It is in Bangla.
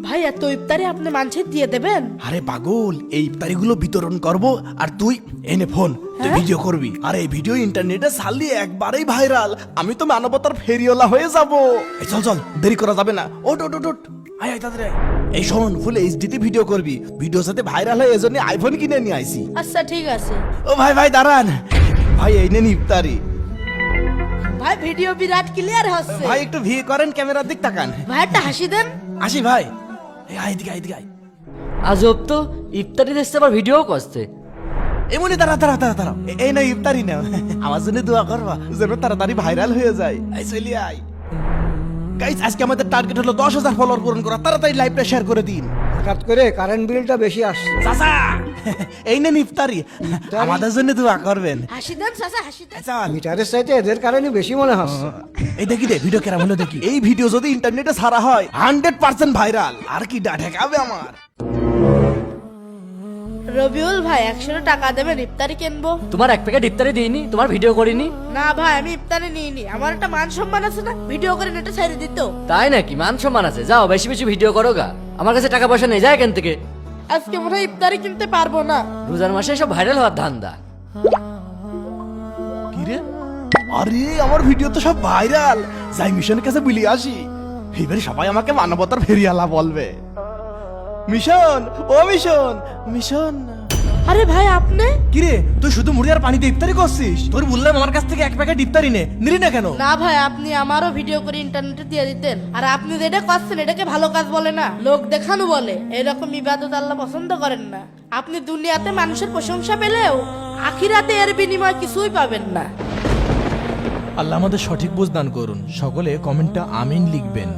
ভাই এত ইফতারি আপনি মানুষের দিয়ে দেবেন? আরে পাগল, এই ইফতারিগুলো বিতরণ করব আর তুই এনে ফোন তুই ভিডিও করবি, আর এই ভিডিও ইন্টারনেটে ছাড়লে একবারেই ভাইরাল। আমি তো মানবতার ফেরিওয়ালা হয়ে যাব। এই চল চল, দেরি করা যাবে না, ওট ওট ওট ওট, আয় আয় তাড়াতাড়ি আয়। এই শোন, ফুল এইচডিতে ভিডিও করবি, ভিডিও সাথে ভাইরাল হয়, এজন্য আইফোন কিনে নিয়ে আইছি। আচ্ছা ঠিক আছে। ও ভাই ভাই দাঁড়ান, ভাই এই নেন ইফতারি। ভাই ভিডিও বিরাট ক্লিয়ার হচ্ছে। ভাই একটু ভিড় করেন, ক্যামেরার দিক তাকান। ভাই একটা হাসি দেন। আসি ভাই, এই আয় এদিকে আয় এদিকে আয়। আজব তো, ইফতারি দেখতে আবার ভিডিও করছে। এমনি দাঁড়া দাঁড়া দাঁড়া দাঁড়া, এই না ইফতারি না, আমার জন্য দোয়া করবা যেন তাড়াতাড়ি ভাইরাল হয়ে যায়। এই চলি আয়। গাইস, আজকে আমাদের টার্গেট হলো 10,000 ফলোয়ার পূরণ করা। তাড়াতাড়ি লাইভটা শেয়ার করে দিন। হঠাৎ করে কারেন্ট বিলটা বেশি আসছে। চাচা, এই নেন ইফতারি, আমাদের জন্য দোয়া করবেন। হাসি দেন চাচা, হাসি দেন। চল। মিটারের চাইতে এদের কারেন্টই বেশি মনে হচ্ছে। এই দেখি দে ভিডিও কেমন হলো দেখি। এই ভিডিও যদি ইন্টারনেটে ছাড়া হয় 100% ভাইরাল। আর কি ঠেকাবে আমার। রবিউল ভাই 100 টাকা দেবেন, ইফতারি কিনবো। তোমার এক প্যাকেট ইফতারি দিইনি, তোমার ভিডিও করিনি। না ভাই আমি ইফতারি নিইনি, আমার একটা মান সম্মান আছে না, ভিডিও করে নেটে ছেড়ে দিত। তাই নাকি? মান সম্মান আছে, যাও বেশি বেশি ভিডিও করো গা। আমার কাছে টাকা পয়সা নেই, যায় এখান থেকে। আজকে মনে হয় ইফতারি কিনতে পারবো না। রোজার মাসে সব ভাইরাল হওয়ার ধান্দা। কি রে? আরে আমার ভিডিও তো সব ভাইরাল। যাই মিশনের কাছে বলি আসি, এবারে সবাই আমাকে মানবতার ফেরিয়ালা বলবে। মিশন, ও মিশন, মিশন। আরে ভাই আপনি? কিরে, তুই শুধু মুড়ি আর পানিতে ইফতারি করছিস? তোর বললাম আমার কাছ থেকে এক প্যাকেট ইফতারি নে, নিলি না কেন? না ভাই, আপনি আমারও ভিডিও করে ইন্টারনেটে দিয়ে দিতেন। আর আপনি যেটা করছেন এটাকে ভালো কাজ বলে না, লোক দেখানো বলে। এরকম ইবাদত আল্লাহ পছন্দ করেন না। আপনি দুনিয়াতে মানুষের প্রশংসা পেলেও আখিরাতে এর বিনিময় কিছুই পাবেন না। আল্লাহ আমাদের সঠিক বুঝ দান করুন। সকলে কমেন্টটা আমিন লিখবেন।